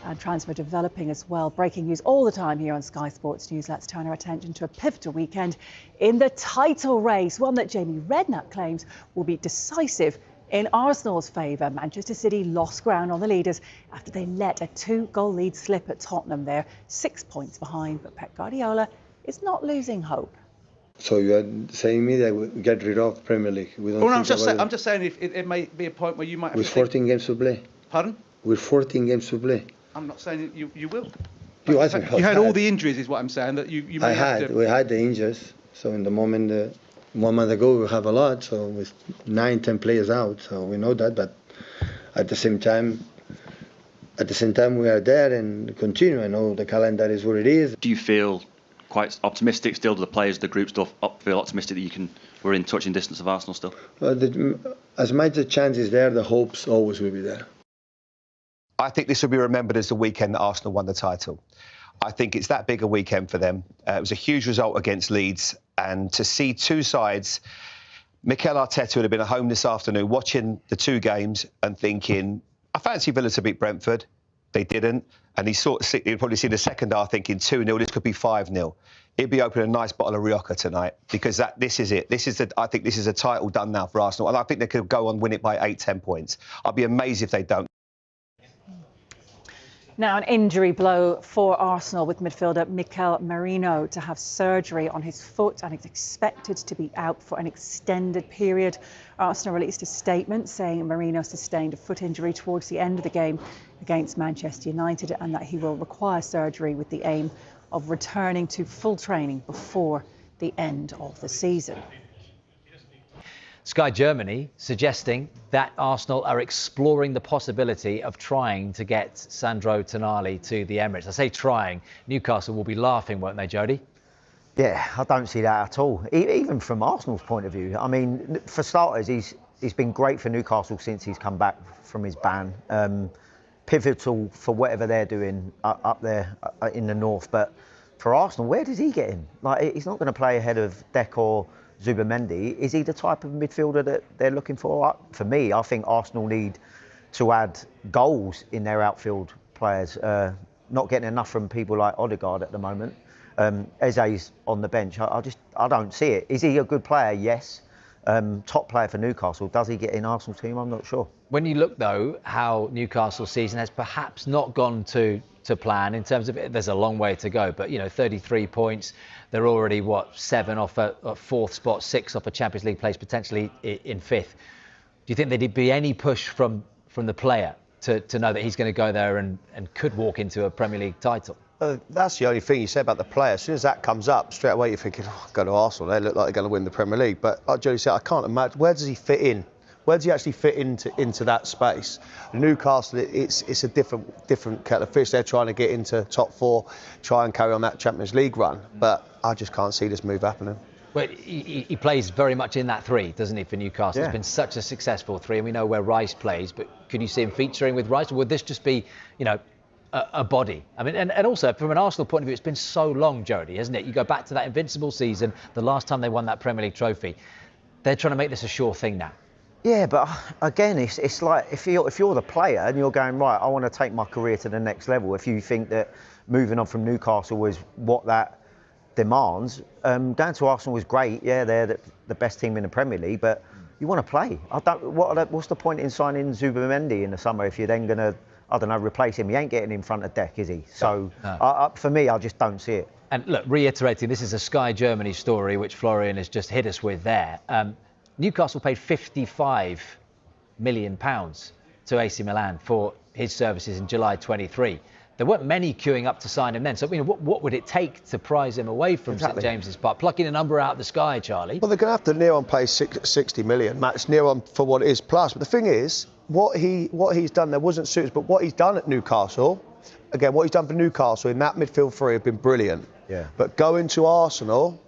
And transfer developing as well. Breaking news all the time here on Sky Sports News. Let's turn our attention to a pivotal weekend in the title race, one that Jamie Redknapp claims will be decisive in Arsenal's favour. Manchester City lost ground on the leaders after they let a 2-goal lead slip at Tottenham. They're 6 points behind, but Pep Guardiola is not losing hope. So you are saying me that we get rid of Premier League? We don't. Well, I'm just saying if it may be a point where you might have with 14 games to play. Pardon? With 14 games to play. I'm not saying you will. You had all the injuries, is what I'm saying. That you may have to... We had the injuries. So in the moment, 1 month ago, we have a lot. So with 9-10 players out, so we know that. But at the same time, we are there and continue. I know the calendar is what it is. Do you feel quite optimistic still? Do the players, the group stuff, feel optimistic that we're in touching distance of Arsenal still? Well, as much the chance is there, the hopes always will be there. I think this will be remembered as the weekend that Arsenal won the title. I think it's that big a weekend for them. It was a huge result against Leeds, and to see two sides, Mikel Arteta would have been at home this afternoon watching the two games and thinking, I fancy Villa to beat Brentford. They didn't, and he'd probably see the second half thinking 2-0, this could be 5-0. He'd be opening a nice bottle of Rioja tonight, because this is it. I think this is a title done now for Arsenal, and I think they could go on and win it by 8-10 points. I'd be amazed if they don't. Now, an injury blow for Arsenal, with midfielder Mikel Merino to have surgery on his foot and is expected to be out for an extended period. Arsenal released a statement saying Merino sustained a foot injury towards the end of the game against Manchester United and that he will require surgery with the aim of returning to full training before the end of the season. Sky Germany suggesting that Arsenal are exploring the possibility of trying to get Sandro Tonali to the Emirates. I say trying. Newcastle will be laughing, won't they, Jody? Yeah, I don't see that at all. Even from Arsenal's point of view. I mean, for starters, he's been great for Newcastle since he's come back from his ban. Pivotal for whatever they're doing up there in the north. But for Arsenal, where does he get in? Like, he's not going to play ahead of Deck or Zubimendi. Is he the type of midfielder that they're looking for? For me, I think Arsenal need to add goals in their outfield players. Not getting enough from people like Odegaard at the moment. Eze's on the bench. I don't see it. Is he a good player? Yes. Top player for Newcastle. Does he get in Arsenal team? I'm not sure. When you look, though, how Newcastle's season has perhaps not gone to plan in terms of there's a long way to go, but 33 points. They're already 7 off a fourth spot, 6 off a Champions League place, potentially in 5th. Do you think there'd be any push from the player to know that he's going to go there and could walk into a Premier League title? That's the only thing you say about the player. As soon as that comes up, straight away you're thinking, go to Arsenal. They look like they're going to win the Premier League. But like Jody said, I can't imagine, where does he fit in? Where does he actually fit into that space? Newcastle, it's a different kettle of fish. They're trying to get into top 4, try and carry on that Champions League run. But I just can't see this move happening. Well, he plays very much in that 3, doesn't he, for Newcastle? Yeah. It's been such a successful 3, and we know where Rice plays. But could you see him featuring with Rice, or would this just be, a body? I mean, and also from an Arsenal point of view, it's been so long, Jody, hasn't it? You go back to that invincible season, the last time they won that Premier League trophy. They're trying to make this a sure thing now. Yeah, but again, it's like if you're the player and you're going, right, I want to take my career to the next level. If you think that moving on from Newcastle was what that demands, going to Arsenal was great. Yeah, they're the best team in the Premier League, but you want to play. What's the point in signing Zubimendi in the summer if you're then going to, I don't know, replace him? He ain't getting in front of Deck, is he? So for me, I just don't see it. And look, reiterating, this is a Sky Germany story, which Florian has just hit us with there. Newcastle paid £55 million to AC Milan for his services in July 23. There weren't many queuing up to sign him then. So, what would it take to prize him away from St James's Park? Plucking a number out of the sky, Charlie. Well, they're going to have to near on pay 60 million. Max, near on for what it is plus. But the thing is, what he's done there wasn't suited, but what he's done at Newcastle, again, what he's done for Newcastle in that midfield 3 have been brilliant. Yeah. But going to Arsenal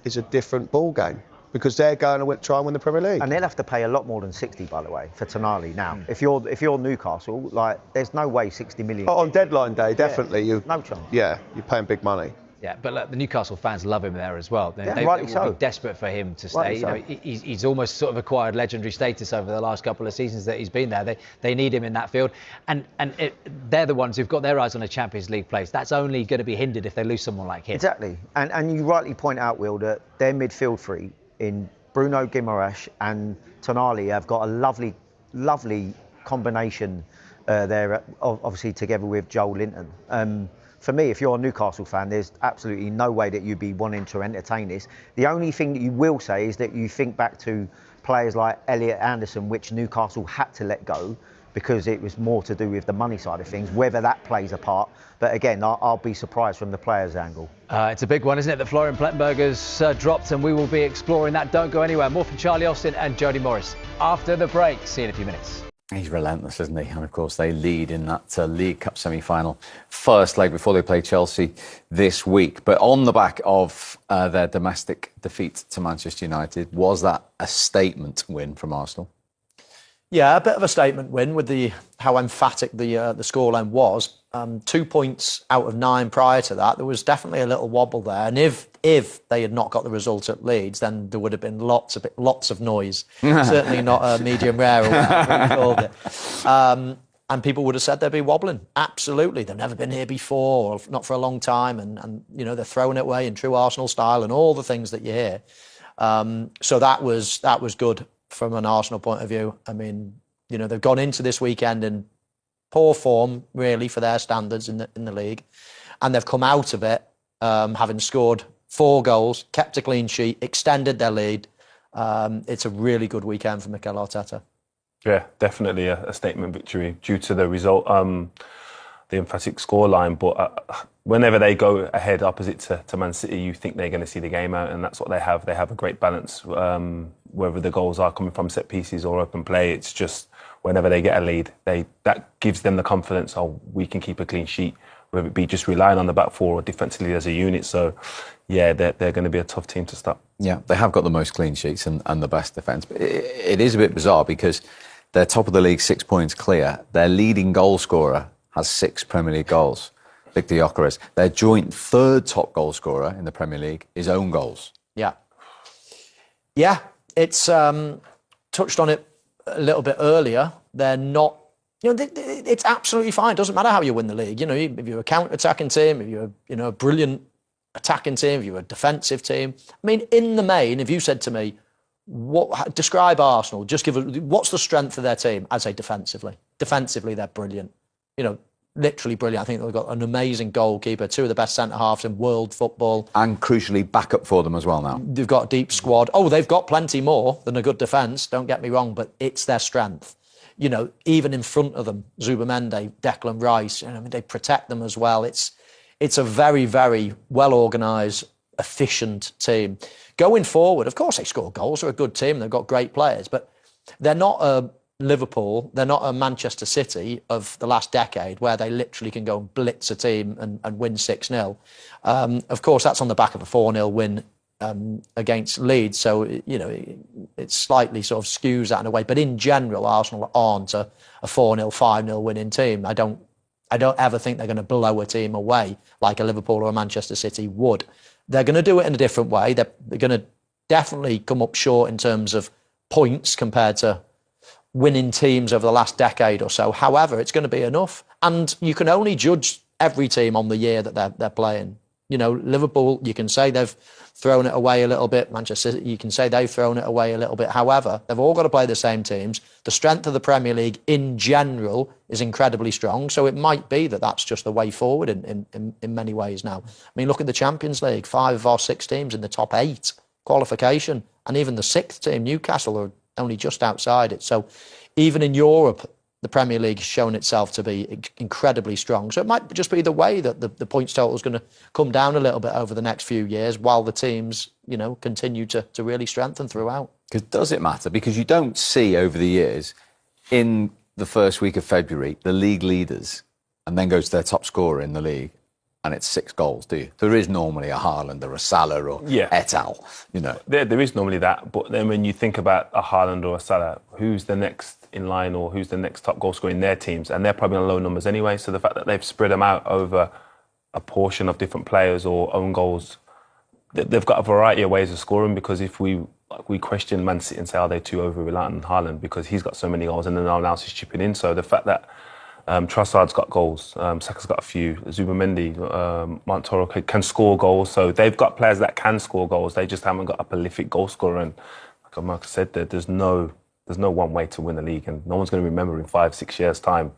is a different ball game, because they're going to try and win the Premier League. And they'll have to pay a lot more than 60, by the way, for Tonali now. If you're Newcastle, like, there's no way 60 million. On deadline day, definitely. No chance. Yeah, you're paying big money. Yeah, but look, the Newcastle fans love him there as well. They rightly will so. be desperate for him to stay. Rightly He's almost sort of acquired legendary status over the last couple of seasons that he's been there. They need him in that field, and they're the ones who've got their eyes on a Champions League place. That's only going to be hindered if they lose someone like him. Exactly, and you rightly point out, Will, that their midfield three in Bruno Guimaraes and Tonali have got a lovely combination there, obviously together with Joel Linton. For me, if you're a Newcastle fan, there's absolutely no way that you'd be wanting to entertain this. The only thing that you will say is that you think back to players like Elliot Anderson, which Newcastle had to let go because it was more to do with the money side of things, whether that plays a part. But again, I'll be surprised from the players' angle. It's a big one, isn't it, that Florian Plettenberger's dropped, and we will be exploring that. Don't go anywhere. More from Charlie Austin and Jody Morris after the break. See you in a few minutes. He's relentless, isn't he? And of course, they lead in that League Cup semi-final first leg before they play Chelsea this week. But on the back of their domestic defeat to Manchester United, was that a statement win from Arsenal? Yeah, a bit of a statement win with how emphatic the scoreline was. 2 points out of 9 prior to that. There was definitely a little wobble there. And if they had not got the result at Leeds, then there would have been lots of noise. Certainly not a medium rare or whatever we called it. And people would have said they'd be wobbling. Absolutely. They've never been here before, or not for a long time. And they're throwing it away in true Arsenal style and all the things that you hear. So that was good from an Arsenal point of view. I mean, they've gone into this weekend in poor form, really, for their standards in the league. And they've come out of it having scored 4 goals, kept a clean sheet, extended their lead. It's a really good weekend for Mikel Arteta. Yeah, definitely a statement victory due to the result, the emphatic scoreline. But whenever they go ahead opposite to Man City, you think they're going to see the game out, and that's what they have. They have a great balance, whether the goals are coming from set pieces or open play. It's just whenever they get a lead, that gives them the confidence, we can keep a clean sheet, whether it be just relying on the back four or defensively as a unit. So, yeah, they're going to be a tough team to stop. Yeah, they have got the most clean sheets and the best defence. But it is a bit bizarre because they're top of the league, 6 points clear. Their leading goal scorer has 6 Premier League goals, Victor Gyökeres. Their joint third top goal scorer in the Premier League is own goals. Yeah, it's touched on it a little bit earlier. They're not, it's absolutely fine. It doesn't matter how you win the league. If you're a counter-attacking team, if you're a brilliant attacking team, if you're a defensive team. I mean, in the main, if you said to me, describe Arsenal, what's the strength of their team? I'd say defensively. Defensively, they're brilliant. Literally brilliant. I think they've got an amazing goalkeeper, 2 of the best centre-halves in world football. And crucially, backup for them as well now. They've got a deep squad. Oh, they've got plenty more than a good defence, don't get me wrong, but it's their strength. Even in front of them, Zubimende, Declan Rice, they protect them as well. It's a very, very well-organised, efficient team. Going forward, of course, they score goals. They're a good team. They've got great players, but they're not a Liverpool, they're not a Manchester City of the last decade where they literally can go and blitz a team and win 6-0. Of course, that's on the back of a 4-0 win against Leeds, so it slightly sort of skews that in a way. But in general, Arsenal aren't a 4-0, 5-0 winning team. I don't ever think they're going to blow a team away like a Liverpool or a Manchester City would. They're going to do it in a different way. They're going to definitely come up short in terms of points compared to winning teams over the last decade or so. However, it's going to be enough. And you can only judge every team on the year that they're playing. Liverpool, you can say they've thrown it away a little bit. Manchester City, you can say they've thrown it away a little bit. However, they've all got to play the same teams. The strength of the Premier League in general is incredibly strong. So it might be that that's just the way forward in many ways now. I mean, look at the Champions League. 5 of our 6 teams in the top 8 qualification. And even the 6th team, Newcastle, are only just outside it. So even in Europe, the Premier League has shown itself to be incredibly strong. So it might just be the way that the points total is going to come down a little bit over the next few years while the teams, continue to really strengthen throughout. Because does it matter? Because you don't see over the years, in the first week of February, the league leaders, and then goes to their top scorer in the league, and it's 6 goals, do you? There is normally a Haaland or a Salah or et al. There is normally that, but then when you think about a Haaland or a Salah, who's the next in line or who's the next top goal scorer in their teams? And they're probably on low numbers anyway. So the fact that they've spread them out over a portion of different players or own goals. They've got a variety of ways of scoring, because if we question Man City and say, are they too over-reliant on Haaland because he's got so many goals and then no one else is chipping in. So the fact that Trossard's got goals, Saka's got a few, Zubamendi, Montoro can score goals. So they've got players that can score goals. They just haven't got a prolific goal scorer. And like Marcus said, there's no one way to win the league, and no one's going to remember in 5-6 years' time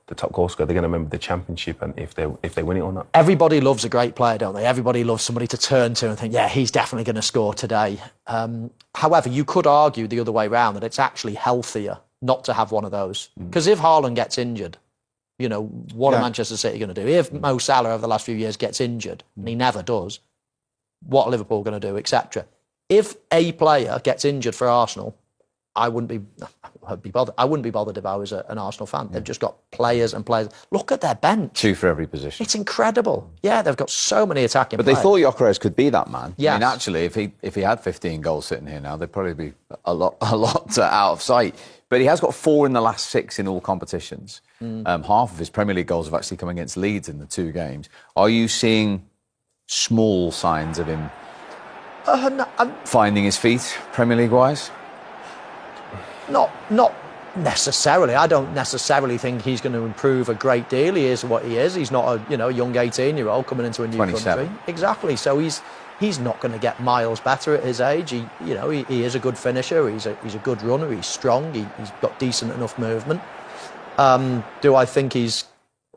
the top goal scorer. They're going to remember the championship and if they win it or not. Everybody loves a great player, don't they? Everybody loves somebody to turn to and think, yeah, he's definitely going to score today. However, you could argue the other way around, that it's actually healthier not to have one of those. Because if Haaland gets injured, you know, what are Manchester City going to do? If Mo Salah over the last few years gets injured, and he never does, what are Liverpool going to do, etc.? If a player gets injured for Arsenal, I wouldn't be bothered. I wouldn't be bothered if I was an Arsenal fan. They've just got players and players. Look at their bench. 2 for every position. It's incredible. Yeah, they've got so many attacking players. But they thought Gyökeres could be that man. Yes. I mean, actually, if he had 15 goals sitting here now, they'd probably be a lot out of sight. But he has got 4 in the last 6 in all competitions. Half of his Premier League goals have actually come against Leeds in the 2 games. Are you seeing small signs of him finding his feet, Premier League-wise? Not necessarily. I don't necessarily think he's going to improve a great deal. He is what he is. He's not a young 18-year-old coming into a new 27. country. Exactly. So he's not going to get miles better at his age. He is a good finisher. He's a good runner. He's strong. He's got decent enough movement. Do I think he's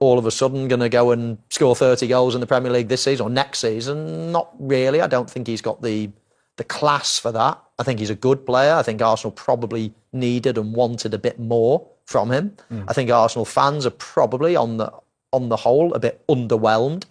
all of a sudden going to go and score 30 goals in the Premier League this season or next season? Not really. I don't think he's got the class for that. I think he's a good player. I think Arsenal probably needed and wanted a bit more from him. I think Arsenal fans are probably, on the whole, a bit underwhelmed.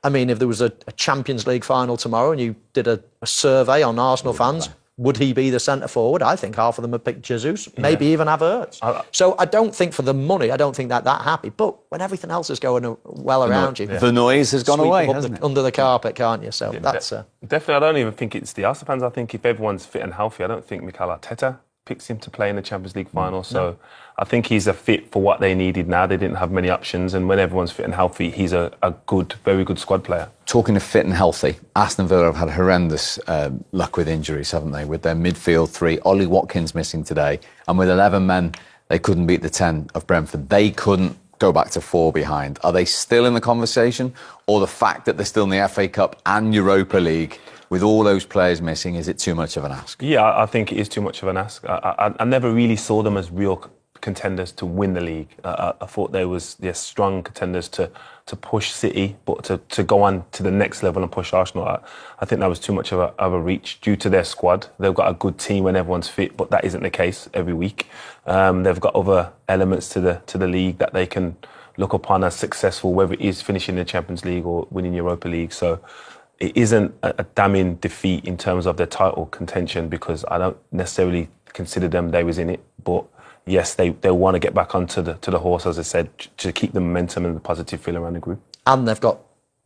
I mean, if there was a Champions League final tomorrow and you did a survey on Arsenal fans, would he be the centre forward? I think half of them would pick Jesus, maybe even Havertz. So I don't think for the money, I don't think that happy. But when everything else is going well around you, the noise has gone away, hasn't it? Under the carpet, can't you? So that's definitely. I don't even think it's the Arsenal fans. I think if everyone's fit and healthy, I don't think Mikel Arteta picks him to play in the Champions League final. So I think he's a fit for what they needed now. They didn't have many options, and when everyone's fit and healthy, he's a good, very good squad player. Talking of fit and healthy, Aston Villa have had horrendous luck with injuries, haven't they? With their midfield 3, Ollie Watkins missing today, and with 11 men, they couldn't beat the 10 of Brentford. They couldn't go back to 4 behind. Are they still in the conversation, or the fact that they're still in the FA Cup and Europa League, with all those players missing, is it too much of an ask? Yeah, I think it is too much of an ask. I never really saw them as real contenders to win the league. I thought they was strong contenders to push City, but to go on to the next level and push Arsenal. I think that was too much of a reach due to their squad. They've got a good team when everyone's fit, but that isn't the case every week. They've got other elements to the league that they can look upon as successful, whether it is finishing the Champions League or winning Europa League. So it isn't a damning defeat in terms of their title contention, because I don't necessarily consider they was in it. But yes, they want to get back onto the horse, as I said, to keep the momentum and the positive feel around the group. And they've got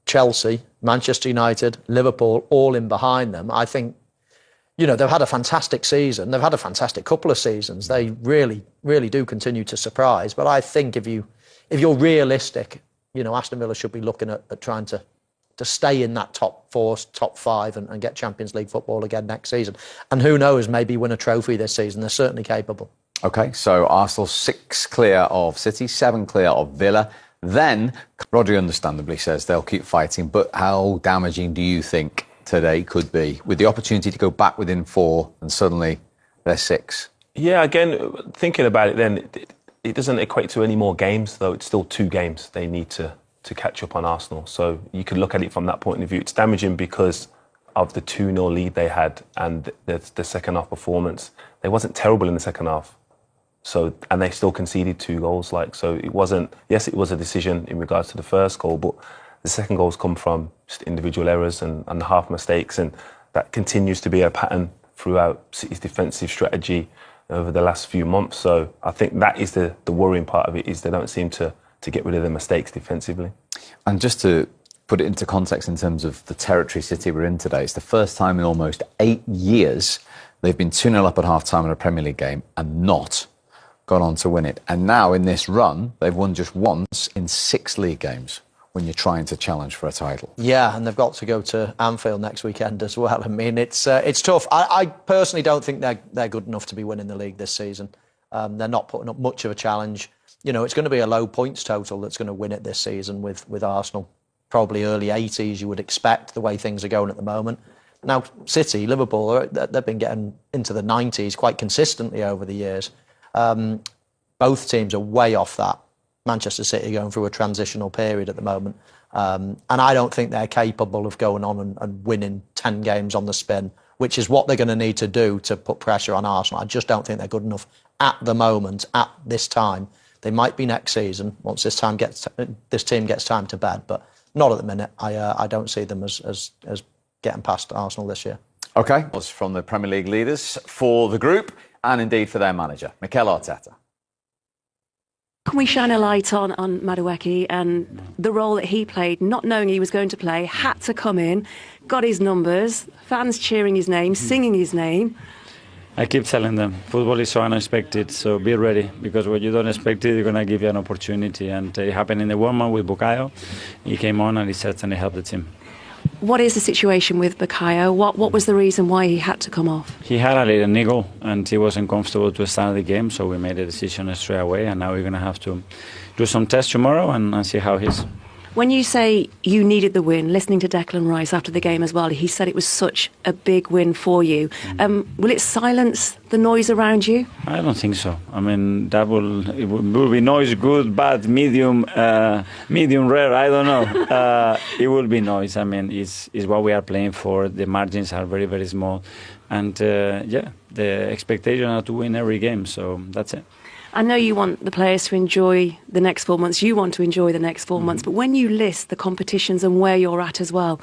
Chelsea, Manchester United, Liverpool all in behind them. I think, they've had a fantastic season. They've had a fantastic couple of seasons. They really, really do continue to surprise. But I think if you're realistic, Aston Villa should be looking at trying to stay in that top 4, top 5 and get Champions League football again next season. And who knows, maybe win a trophy this season. They're certainly capable. OK, so Arsenal 6 clear of City, 7 clear of Villa. Then, Rodri understandably says they'll keep fighting, but how damaging do you think today could be, with the opportunity to go back within 4 and suddenly they're 6? Yeah, again, thinking about it then, it doesn't equate to any more games, though it's still 2 games they need to catch up on Arsenal. So you could look at it from that point of view. It's damaging because of the 2-0 lead they had and the second half performance. They wasn't terrible in the second half. So, and they still conceded 2 goals. So it wasn't, yes, it was a decision in regards to the first goal, but the second goal's come from just individual errors and half mistakes. And that continues to be a pattern throughout City's defensive strategy over the last few months. So I think that is the worrying part of it, is they don't seem to get rid of their mistakes defensively. And just to put it into context in terms of the territory City were in today, it's the first time in almost 8 years they've been 2-0 up at half-time in a Premier League game and not gone on to win it. And now in this run, they've won just once in 6 league games. when you're trying to challenge for a title. Yeah, and they've got to go to Anfield next weekend as well. I mean, it's tough. I personally don't think they're good enough to be winning the league this season. They're not putting up much of a challenge. You know, it's going to be a low points total that's going to win it this season with Arsenal. Probably early 80s, you would expect, the way things are going at the moment. Now, City, Liverpool, they've been getting into the 90s quite consistently over the years. Both teams are way off that. Manchester City going through a transitional period at the moment. And I don't think they're capable of going on and winning 10 games on the spin, which is what they're going to need to do to put pressure on Arsenal. I just don't think they're good enough at the moment, at this time. They might be next season once this team gets time to bed, but not at the minute. I don't see them as getting past Arsenal this year. OK, was from the Premier League leaders for the group and indeed for their manager, Mikel Arteta. Can we shine a light on Madueke and the role that he played, not knowing he was going to play, had to come in, got his numbers, fans cheering his name, singing his name? I keep telling them, football is so unexpected, so be ready, because when you don't expect it, they're going to give you an opportunity. And it happened in the warm-up with Bukayo. He came on and he certainly helped the team. What is the situation with Bukayo? What was the reason why he had to come off? He had a little niggle and he wasn't comfortable to start the game, so we made a decision straight away, and now we're going to have to do some tests tomorrow and see how he's. When you say you needed the win, listening to Declan Rice after the game as well, he said it was such a big win for you. Will it silence the noise around you? I don't think so. I mean, it will be noise, good, bad, medium, medium rare, I don't know. It will be noise. I mean, it's what we are playing for. The margins are very, very small. And yeah, the expectation are to win every game, so that's it. I know you want the players to enjoy the next 4 months. You want to enjoy the next 4 months. But when you list the competitions and where you're at as well,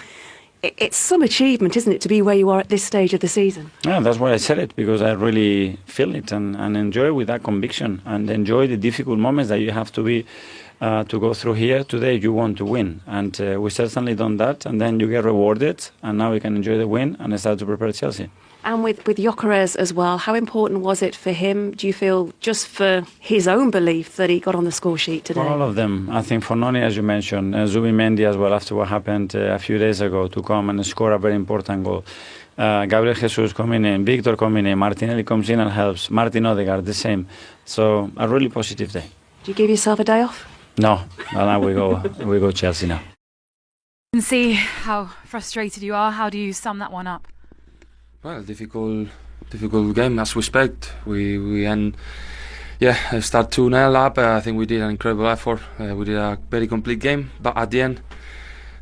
it's some achievement, isn't it, to be where you are at this stage of the season? Yeah, that's why I said it, because I really feel it and enjoy it with that conviction and enjoy the difficult moments that you have to go through here. Today you want to win, and we certainly done that, and then you get rewarded, and now we can enjoy the win and start to prepare Chelsea. And with Gyökeres as well, how important was it for him, do you feel, just for his own belief that he got on the score sheet today? For all of them. I think for Noni, as you mentioned, Zubimendi as well, after what happened a few days ago, to come and score a very important goal. Gabriel Jesus coming in, Victor coming in, Martinelli comes in and helps, Martin Odegaard the same. So a really positive day. Do you give yourself a day off? No, now we go Chelsea now. You can see how frustrated you are. How do you sum that one up? Well, difficult game as we expect. We start 2-0 up. I think we did an incredible effort. We did a very complete game, but at the end,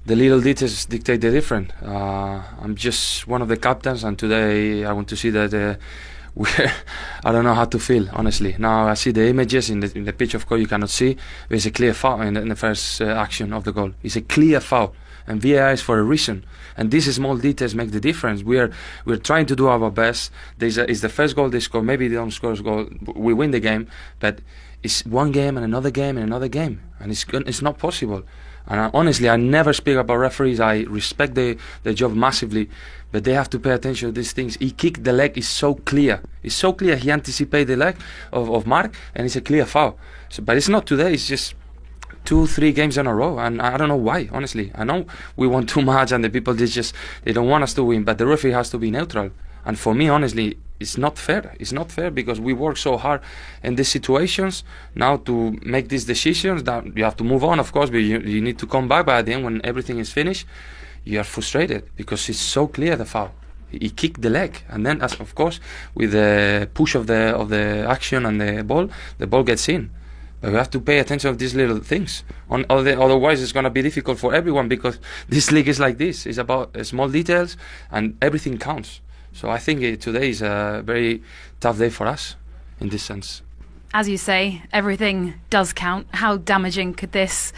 the little details dictate the difference. I'm just one of the captains, and today I want to see that I don't know how to feel, honestly. Now I see the images in the pitch. Of course, you cannot see. There's a clear foul in the first action of the goal. It's a clear foul, and VAR is for a reason. And these small details make the difference. We're trying to do our best. It's the first goal they score. Maybe they don't score a goal. We win the game, but it's one game and another game and another game, and it's not possible. And honestly, I never speak about referees. I respect their job massively, but they have to pay attention to these things. He kicked the leg. It's so clear. It's so clear. He anticipated the leg of Mark, and it's a clear foul. But it's not today. It's just 2-3 games in a row, and I don't know why, honestly. I know we won too much and the people they don't want us to win, but the referee has to be neutral. And for me, honestly, it's not fair. It's not fair, because we work so hard in these situations now to make these decisions that you have to move on, of course, but you need to come back. But at the end, when everything is finished, you are frustrated because it's so clear, the foul. He kicked the leg, and then, of course, with the push of the action and the ball gets in. But we have to pay attention to these little things. Otherwise, it's going to be difficult for everyone, because this league is like this. It's about small details, and everything counts. So I think today is a very tough day for us in this sense. As you say, everything does count. How damaging could this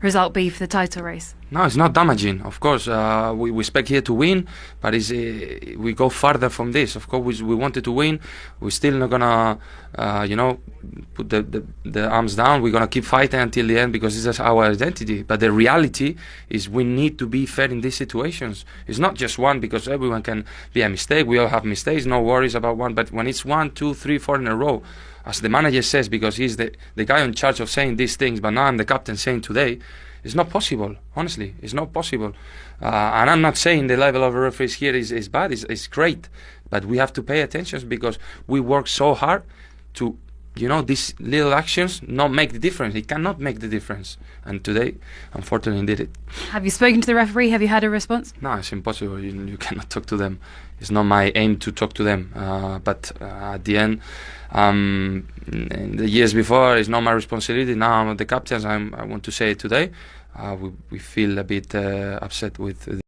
result be for the title race? No, it's not damaging. Of course, we expect here to win, but we go farther from this. Of course, we wanted to win. We're still not gonna, put the arms down. We're gonna keep fighting until the end, because this is our identity. But the reality is we need to be fair in these situations. It's not just one, because everyone can be a mistake. We all have mistakes. No worries about one. But when it's 1, 2, 3, 4 in a row, as the manager says, because he's the guy in charge of saying these things, but now I'm the captain saying today, It's not possible. Honestly, it's not possible. And I'm not saying the level of referees here is bad. It's great, but we have to pay attention because we work so hard to, these little actions not make the difference. It cannot make the difference. And today, unfortunately, did it. Have you spoken to the referee? Have you had a response? No, it's impossible. You cannot talk to them. It's not my aim to talk to them. But at the end, in the years before, it's not my responsibility. Now I'm the captain. I want to say it today. We feel a bit upset with